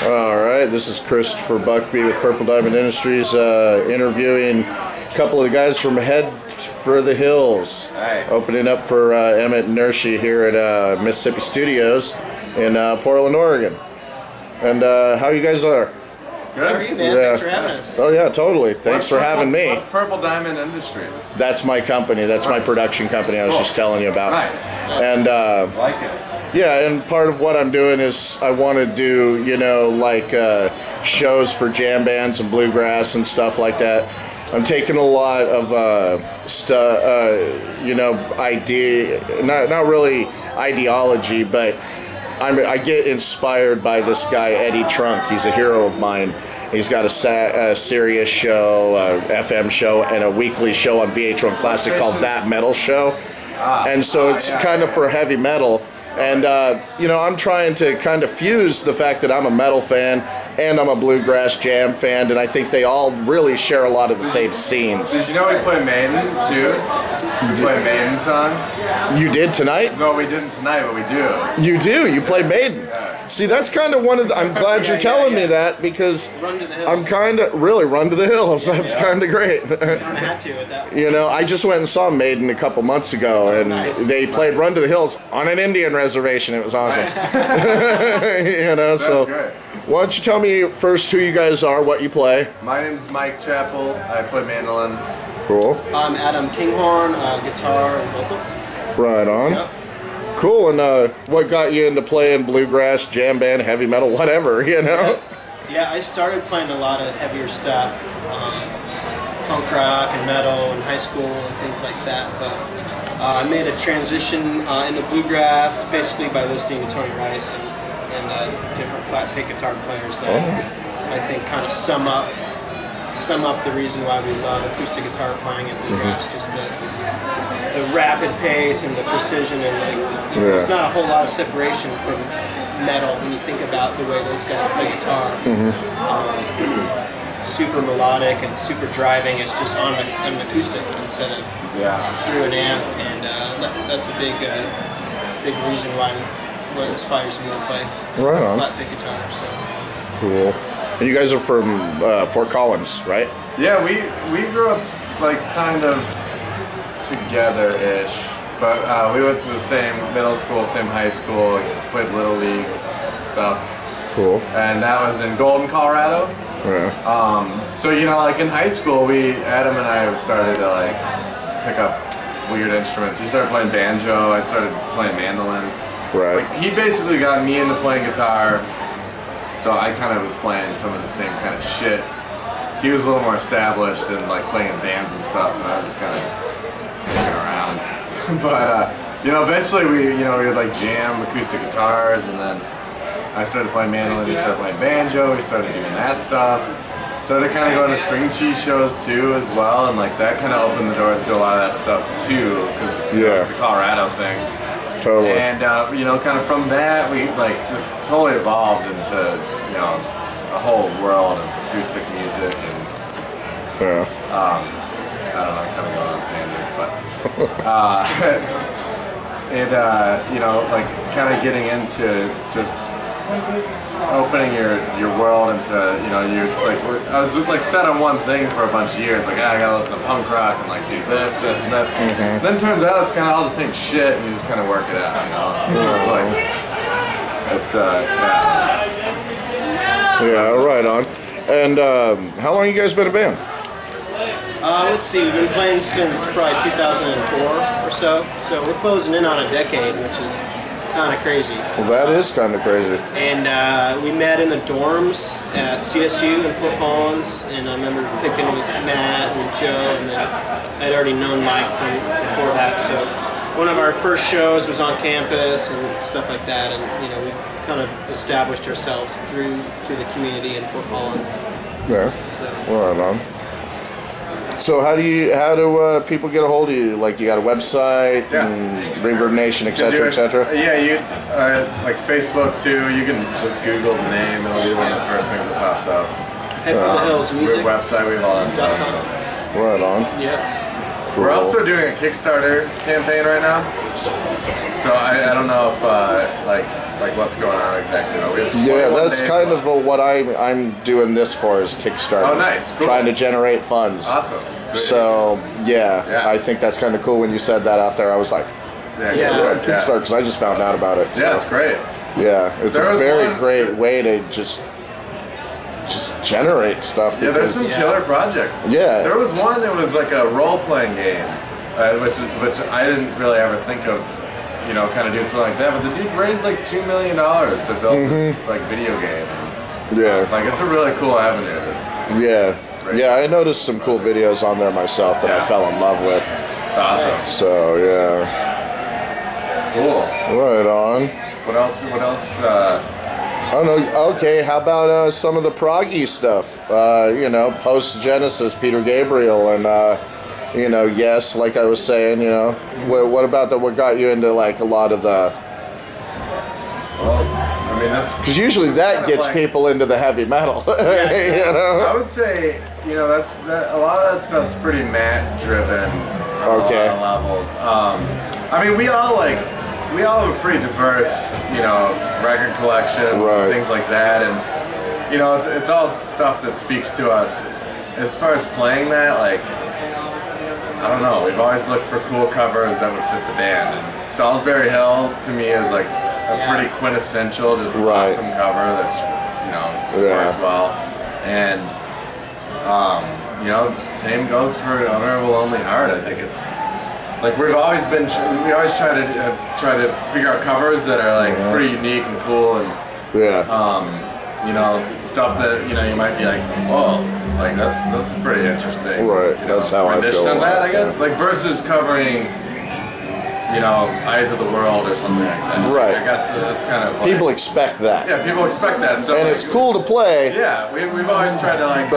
All right, this is Christopher Buckbee with Purple Diamond Industries, interviewing a couple of the guys from Head for the Hills, opening up for Emmit Nershi here at Mississippi Studios in Portland, Oregon. And how you guys are? Good. How are you, man? Thanks for having us. Oh yeah, totally. Thanks for having me. What's Purple Diamond Industries? That's my company. That's my production company I was just telling you about. Nice. And like it. yeah, and part of what I'm doing is I want to do, you know, like shows for jam bands and bluegrass and stuff like that. I'm taking a lot of you know, not really ideology, but I get inspired by this guy, Eddie Trunk. He's a hero of mine. He's got a Sirius show, FM show, and a weekly show on VH1 Classic called That Metal Show. And so it's kind of for heavy metal. And, you know, I'm trying to kind of fuse the fact that I'm a metal fan and I'm a bluegrass jam fan, and I think they all really share a lot of the same scenes. Did you know we play Maiden, too? We play a Maiden song. You did tonight? No, we didn't tonight, but we do. You do? You play Maiden? Yeah. See, that's kind of one of the... I'm glad you're telling me that, because I'm kind of... Really, Run to the Hills. That's kind of great. You kind of had to at that point. You know, I just went and saw Maiden a couple months ago, and they played Run to the Hills on an Indian reservation. It was awesome. You know, that's so... great. Why don't you tell me first who you guys are, what you play? My name's Mike Chappell. I play mandolin. Cool. I'm Adam Kinghorn, guitar and vocals. Right on. Yep. Cool, and what got you into playing bluegrass, jam band, heavy metal, whatever, you know? Yeah, I started playing a lot of heavier stuff, punk rock and metal in high school and things like that, but I made a transition into bluegrass basically by listening to Tony Rice and different flat pick guitar players that I think kind of sum up the reason why we love acoustic guitar playing in bluegrass. Just the rapid pace and the precision, and like there's not a whole lot of separation from metal when you think about the way those guys play guitar. Super melodic and super driving. It's just on an acoustic instead of through an amp, and that's a big reason why. What inspires me to play flat pick guitar. So cool. And you guys are from Fort Collins, right? Yeah, we grew up like kind of together-ish, but we went to the same middle school, same high school, played Little League stuff. Cool. And that was in Golden, Colorado. Yeah. So you know, like in high school, Adam and I started to like pick up weird instruments. He started playing banjo. I started playing mandolin. Right. Like, he basically got me into playing guitar, so I kind of was playing some of the same kind of shit. He was a little more established and like playing in bands and stuff, and I was just kind of hanging around. But you know, eventually we would like jam acoustic guitars, and then I started playing mandolin. He started playing banjo. We started doing that stuff. Started kind of going to string cheese shows too as well, and like that kind of opened the door to a lot of that stuff too, because the Colorado thing. Totally. And you know, kind of from that, we like just totally evolved into, you know, a whole world of acoustic music, and I don't know, kind of going on tangents, but you know, like kind of getting into just opening your world into, you know, I was just like set on one thing for a bunch of years, like I gotta listen to punk rock and like do this and that. Then turns out it's kind of all the same shit, and you just kind of work it out, you know. It's like yeah, right on. And how long you guys been a band? Let's see, we've been playing since probably 2004 or so. So we're closing in on a decade, which is kind of crazy. Well, that is kind of crazy. And we met in the dorms at CSU in Fort Collins, and I remember picking with Matt and Joe, and then I'd already known Mike from before that. So one of our first shows was on campus and stuff like that, and you know, we kind of established ourselves through the community in Fort Collins. Yeah. So. Right on. So how do people get a hold of you? Like, you got a website, and Reverb Nation, etc., etc.? Yeah, you like Facebook too. You can just Google the name; it'll be one of the first things that pops up. Head for the Hills Music. We have a website. We have all that stuff. So. Right on. Yeah. Cool. We're also doing a Kickstarter campaign right now. So I don't know if like like what's going on exactly. We have Yeah, 21 that's days kind left. of what I'm doing this for is Kickstarter. Oh, nice. Cool. Trying to generate funds. Awesome. Sweet. So yeah, I think that's kind of cool. When you said that out there, I was like, Kickstarter, because I just found out about it. So. Yeah, it's great. Yeah, it's a very great way to just generate stuff. Yeah, there's some killer projects. Yeah. There was one that was like a role-playing game, which I didn't really ever think of, you know, kind of doing something like that. But the dude raised like $2 million to build this like video game. Yeah. Like it's a really cool avenue. Yeah. Yeah, I noticed some cool videos on there myself that I fell in love with. It's awesome. So yeah. Cool. Right on. What else? I don't know. Okay, how about some of the proggy stuff? You know, post Genesis, Peter Gabriel, and you know, yes, like I was saying, you know, what about what got you into like a lot of the? Well, I mean that's because usually that gets like, people into the heavy metal. You know? I would say, you know, a lot of that stuff's pretty Matt driven on a lot of levels. I mean, we all have a pretty diverse, you know, record collections and things like that, and you know, it's all stuff that speaks to us. As far as playing that, like, I don't know, we've always looked for cool covers that would fit the band, and Salisbury Hill to me is like a pretty quintessential, just awesome cover that's, you know, scores well, and you know, the same goes for Honorable Lonely Heart. I think it's like we always try to figure out covers that are like pretty unique and cool, and you know, stuff that, you know, you might be like, whoa, like that's pretty interesting. Right. You know, that's how I feel. On that, I guess, like versus covering, you know, Eyes of the World or something like that. Right. I guess that's kind of like, people expect that. Yeah, people expect that. So and like, it's cool to play. Yeah, we've always tried to like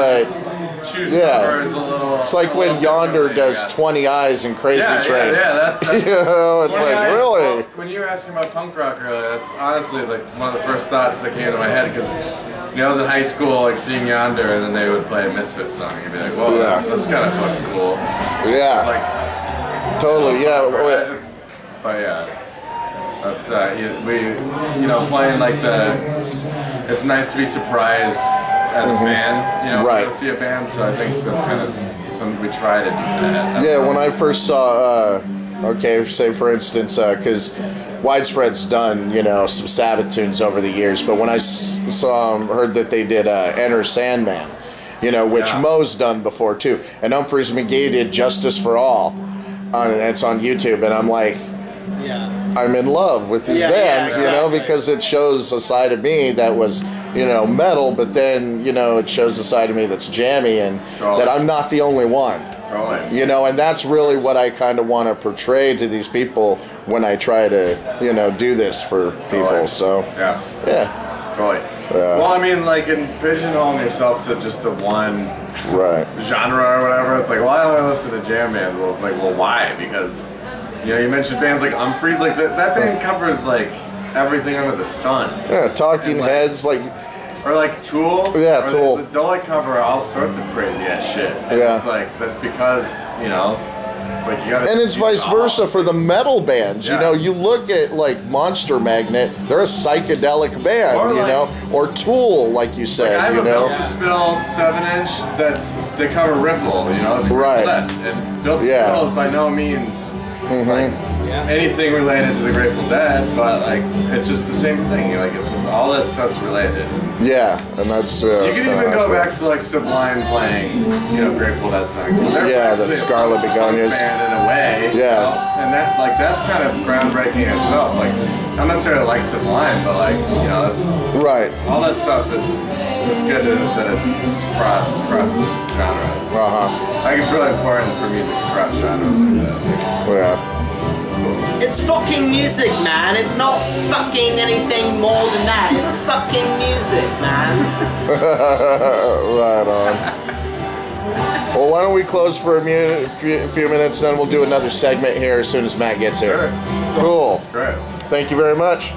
choose covers a little. It's like when Yonder does 20 Eyes and Crazy Train. Yeah, that's you know, it's like eyes, really. Well, when you were asking about punk rock earlier, that's honestly like one of the first thoughts that came to my head, because you know, I was in high school like seeing Yonder, and then they would play a Misfits song, and you'd be like, whoa, that's kind of fucking cool. Yeah. It's like totally. But yeah, that's you know, playing like it's nice to be surprised as a fan, you know, to see a band. So I think that's kind of something we try to do that. Yeah, when I first saw, say for instance, because Widespread's done, you know, some Sabbath tunes over the years, but when I heard that they did Enter Sandman, you know, which Moe's done before too, and Humphreys McGee did Justice for All, and it's on YouTube, and I'm like, I'm in love with these bands, you know, because it shows a side of me that was, you know, metal, but then, you know, it shows a side of me that's jammy, and that I'm not the only one. You know, and that's really what I kind of want to portray to these people when I try to, you know, do this for people. So, Well, I mean, like, in pigeonholing yourself to just the one genre or whatever, it's like, well, I only listen to jam bands. Well, it's like, well, why? Because, you know, you mentioned bands like Humphreys, like that band covers like everything under the sun. Yeah, Talking Heads, like, or like Tool. Yeah, Tool. They'll like cover all sorts of crazy ass shit. And it's like, that's because, you know, it's like you gotta. And it's vice versa for the metal bands. You know, you look at like Monster Magnet, they're a psychedelic band, or you know, or Tool, like you said. Like I have you a know? Built to Spill 7-inch they cover Ripple, you know, it's and Built to Spill is by no means like anything related to the Grateful Dead, but like it's just the same thing. Like it's just all that stuff's related. Yeah, and that's you can even go back to like Sublime playing, you know, Grateful Dead songs. The Scarlet Begonias band in a way. You know? And that's kind of groundbreaking in itself. Like not necessarily like Sublime, but like, you know, that's all that stuff is. It's good that it's cross genres. I think it's really important for music to cross genres like that. It's cool. It's fucking music, man. It's not fucking anything more than that. It's fucking music, man. Right on. Well, why don't we close for a few minutes, then we'll do another segment here as soon as Matt gets here. Cool. Cool. That's great. Thank you very much.